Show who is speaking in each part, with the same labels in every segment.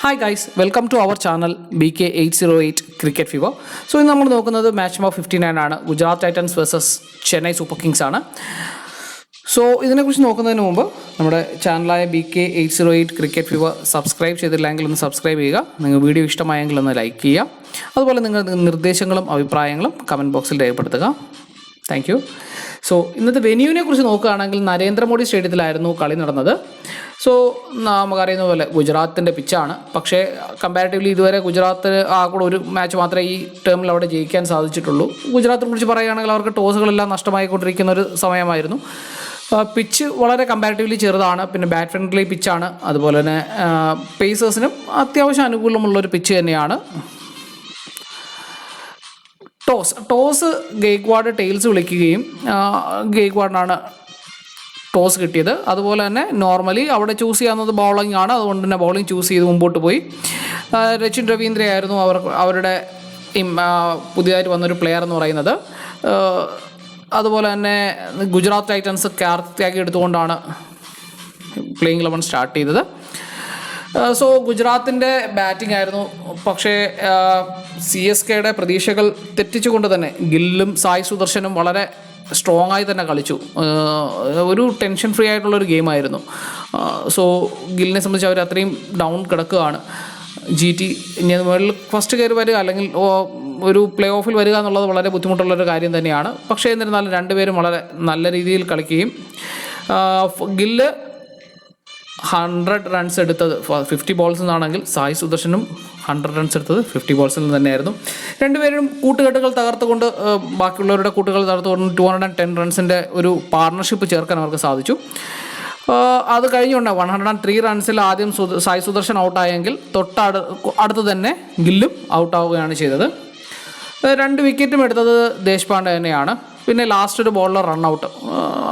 Speaker 1: Hi guys, welcome to our channel BK808 cricket fever. So ഇന്ന് നമ്മൾ നോക്കുന്നത് match number 59 ആണ്. Gujarat Titans versus Chennai Super Kings ആണ്. So ഇതിനെക്കുറിച്ച് നോക്കുന്നതിന് മുമ്പ് നമ്മുടെ ചാനലായ BK808 ക്രിക്കറ്റ് ഫീവർ സബ്സ്ക്രൈബ് ചെയ്തില്ലെങ്കിൽ ഒന്ന് സബ്സ്ക്രൈബ് ചെയ്യുക. നിങ്ങൾ വീഡിയോ ഇഷ്ടമായെങ്കിൽ ഒന്ന് ലൈക്ക് ചെയ്യുക. അതുപോലെ നിങ്ങളുടെ നിർദ്ദേശങ്ങളും അഭിപ്രായങ്ങളും കമൻറ്റ് ബോക്സിൽ രേഖപ്പെടുത്തുക. Thank you. സോ ഇന്നത്തെ വെന്യൂവിനെ കുറിച്ച് നോക്കുകയാണെങ്കിൽ നരേന്ദ്രമോദി സ്റ്റേഡിയത്തിലായിരുന്നു കളി നടന്നത്. സോ നമുക്കറിയുന്ന പോലെ ഗുജറാത്തിൻ്റെ പിച്ചാണ്. പക്ഷേ കമ്പാരിറ്റീവ്ലി ഇതുവരെ ഗുജറാത്തിന് കൂടെ ഒരു മാച്ച് മാത്രമേ ഈ ടേമിൽ അവിടെ ജയിക്കാൻ സാധിച്ചിട്ടുള്ളൂ. ഗുജറാത്തിനെ കുറിച്ച് പറയുകയാണെങ്കിൽ അവർക്ക് ടോസുകളെല്ലാം നഷ്ടമായിക്കൊണ്ടിരിക്കുന്ന ഒരു സമയമായിരുന്നു. പിച്ച് വളരെ കമ്പാരിറ്റീവ്ലി ചെറുതാണ്, പിന്നെ ബാറ്റ് ഫ്രണ്ട്ലി പിച്ചാണ്. അതുപോലെ തന്നെ പേസേഴ്സിനും അത്യാവശ്യം അനുകൂലമുള്ളൊരു പിച്ച് തന്നെയാണ്. ടോസ് ഗെയ്ക്വാഡ് ടെയിൽസ് വിളിക്കുകയും ഗെയ്ക്വാഡിനാണ് ടോസ് കിട്ടിയത്. അതുപോലെ തന്നെ നോർമലി അവിടെ ചൂസ് ചെയ്യാവുന്നത് ബൗളിംഗ് ആണ്. അതുകൊണ്ട് തന്നെ ബൗളിംഗ് ചൂസ് ചെയ്ത് മുമ്പോട്ട് പോയി. രച്ചിൻ രവീന്ദ്രയായിരുന്നു അവരുടെ പുതിയതായിട്ട് വന്നൊരു പ്ലെയർ എന്ന് പറയുന്നത്. അതുപോലെ തന്നെ ഗുജറാത്ത് ടൈറ്റൻസ് കാർത്തിക് ത്യാഗി എടുത്തുകൊണ്ടാണ് പ്ലേയിങ് 11 സ്റ്റാർട്ട് ചെയ്തത്. സോ ഗുജറാത്തിൻ്റെ ബാറ്റിംഗ് ആയിരുന്നു. പക്ഷേ CSKയുടെ പ്രതീക്ഷകൾ തെറ്റിച്ചുകൊണ്ട് തന്നെ ഗില്ലും സായ് സുദർശനും വളരെ സ്ട്രോങ് ആയി തന്നെ കളിച്ചു. ഒരു ടെൻഷൻ ഫ്രീ ആയിട്ടുള്ളൊരു ഗെയിമായിരുന്നു. സോ ഗില്ലിനെ സംബന്ധിച്ച് അവർ അത്രയും ഡൗൺ കിടക്കുകയാണ്. GT ഇനി മുകളിൽ ഫസ്റ്റ് കയറി വരിക അല്ലെങ്കിൽ ഒരു പ്ലേ ഓഫിൽ വരിക എന്നുള്ളത് വളരെ ബുദ്ധിമുട്ടുള്ളൊരു കാര്യം തന്നെയാണ്. പക്ഷേ എന്നിരുന്നാലും രണ്ടുപേരും വളരെ നല്ല രീതിയിൽ കളിക്കുകയും ഗില്ല് 100 റൺസ് എടുത്തത് 50 ബോൾസിൽ നിന്നാണെങ്കിൽ സായ് സുദർശനും 100 റൺസ് എടുത്തത് 50 ബോൾസിൽ നിന്ന് തന്നെയായിരുന്നു. രണ്ടുപേരും കൂട്ടുകെട്ടുകൾ തകർത്തുകൊണ്ട് ബാക്കിയുള്ളവരുടെ കൂട്ടുകൾ തകർത്തുകൊണ്ട് 210 റൺസിൻ്റെ ഒരു പാർട്ണർഷിപ്പ് ചേർക്കാൻ അവർക്ക് സാധിച്ചു. അത് കഴിഞ്ഞുകൊണ്ട് 103 റൺസിൽ ആദ്യം സായ് സുദർശൻ ഔട്ടായെങ്കിൽ അടുത്ത് തന്നെ ഗില്ലും ഔട്ടാവുകയാണ് ചെയ്തത്. 2 വിക്കറ്റും എടുത്തത് ദേശ്പാണ്ഡെ തന്നെയാണ്. പിന്നെ ലാസ്റ്റ് ഒരു ബോളർ റൺഔട്ട്,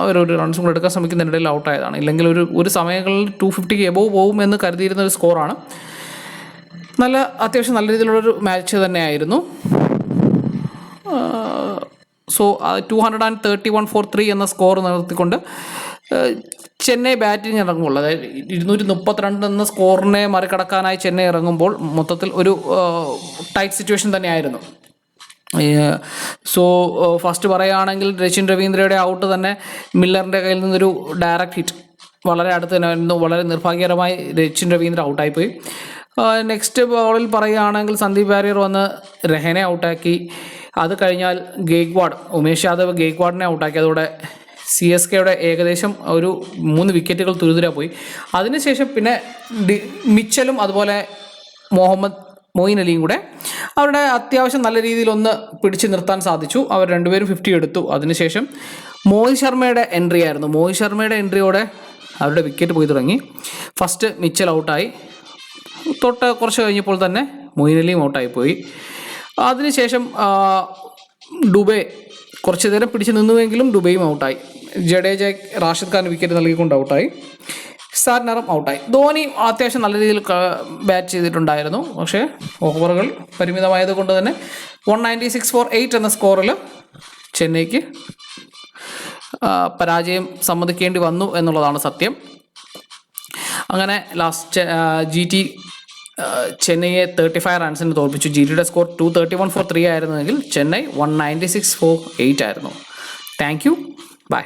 Speaker 1: അവരൊരു റൺസും കൂടെ എടുക്കാൻ ശ്രമിക്കുന്നതിനിടയിൽ ഔട്ടായതാണ്. ഇല്ലെങ്കിൽ ഒരു സമയങ്ങളിൽ 250 എബോവ് പോകും എന്ന് കരുതിയിരുന്ന ഒരു സ്കോറാണ്. അത്യാവശ്യം നല്ല രീതിയിലുള്ളൊരു മാച്ച് തന്നെയായിരുന്നു. സോ 231 for 3 എന്ന സ്കോർ നിർത്തിക്കൊണ്ട് ചെന്നൈ ബാറ്റിംഗ് ഇറങ്ങുമ്പോൾ, അതായത് 232 എന്ന സ്കോറിനെ മറികടക്കാനായി ചെന്നൈ ഇറങ്ങുമ്പോൾ മൊത്തത്തിൽ ഒരു ടൈറ്റ് സിറ്റുവേഷൻ തന്നെയായിരുന്നു. സോ ഫസ്റ്റ് പറയുകയാണെങ്കിൽ രച്ചിൻ രവീന്ദ്രയുടെ ഔട്ട് തന്നെ മില്ലറിൻ്റെ കയ്യിൽ നിന്നൊരു ഡയറക്റ്റ് ഹിറ്റ് വളരെ അടുത്ത് തന്നെ ആയിരുന്നു. വളരെ നിർഭാഗ്യകരമായി രച്ചിൻ രവീന്ദ്ര ഔട്ടായിപ്പോയി. നെക്സ്റ്റ് ബോളിൽ പറയുകയാണെങ്കിൽ സന്ദീപ് വാര്യർ വന്ന് രഹനെ ഔട്ടാക്കി. അത് കഴിഞ്ഞാൽ ഉമേഷ് യാദവ് ഗെയ്ക്വാഡിനെ ഔട്ടാക്കി. അതോടെ CSKയുടെ ഏകദേശം ഒരു 3 വിക്കറ്റുകൾ തുരുതുര പോയി. അതിനുശേഷം പിന്നെ മിച്ചലും അതുപോലെ മൊയിൻ അലിയും കൂടെ അവരുടെ അത്യാവശ്യം നല്ല രീതിയിൽ ഒന്ന് പിടിച്ചു നിർത്താൻ സാധിച്ചു. അവർ രണ്ടുപേരും 50 എടുത്തു. അതിനുശേഷം മോഹിത് ശർമ്മയുടെ എൻട്രി ആയിരുന്നു. മോഹിത് ശർമ്മയുടെ എൻട്രിയോടെ അവരുടെ വിക്കറ്റ് പോയി തുടങ്ങി. ഫസ്റ്റ് മിച്ചൽ ഔട്ടായി. കുറച്ച് കഴിഞ്ഞപ്പോൾ തന്നെ മൊയിൻ അലിയും ഔട്ടായിപ്പോയി. അതിനുശേഷം ഡുബെ കുറച്ച് നേരം പിടിച്ച് നിന്നുവെങ്കിലും ഡുബെയും ഔട്ടായി. ജഡേജ റാഷിദ് ഖാൻ വിക്കറ്റ് നൽകിക്കൊണ്ട് ഔട്ടായി. സാറ്റ്നറും ഔട്ടായി. ധോനി അത്യാവശ്യം നല്ല രീതിയിൽ ബാറ്റ് ചെയ്തിട്ടുണ്ടായിരുന്നു. പക്ഷേ ഓവറുകൾ പരിമിതമായത് കൊണ്ട് തന്നെ 196 for 8 എന്ന സ്കോറിൽ ചെന്നൈക്ക് പരാജയം സമ്മതിക്കേണ്ടി വന്നു എന്നുള്ളതാണ് സത്യം. അങ്ങനെ ലാസ്റ്റ് GT ചെന്നൈയെ 35 റൺസിന് തോൽപ്പിച്ചു. GTയുടെ സ്കോർ 231 for 3 ആയിരുന്നെങ്കിൽ ചെന്നൈ 196 for 8 ആയിരുന്നു. Thank you. ബൈ.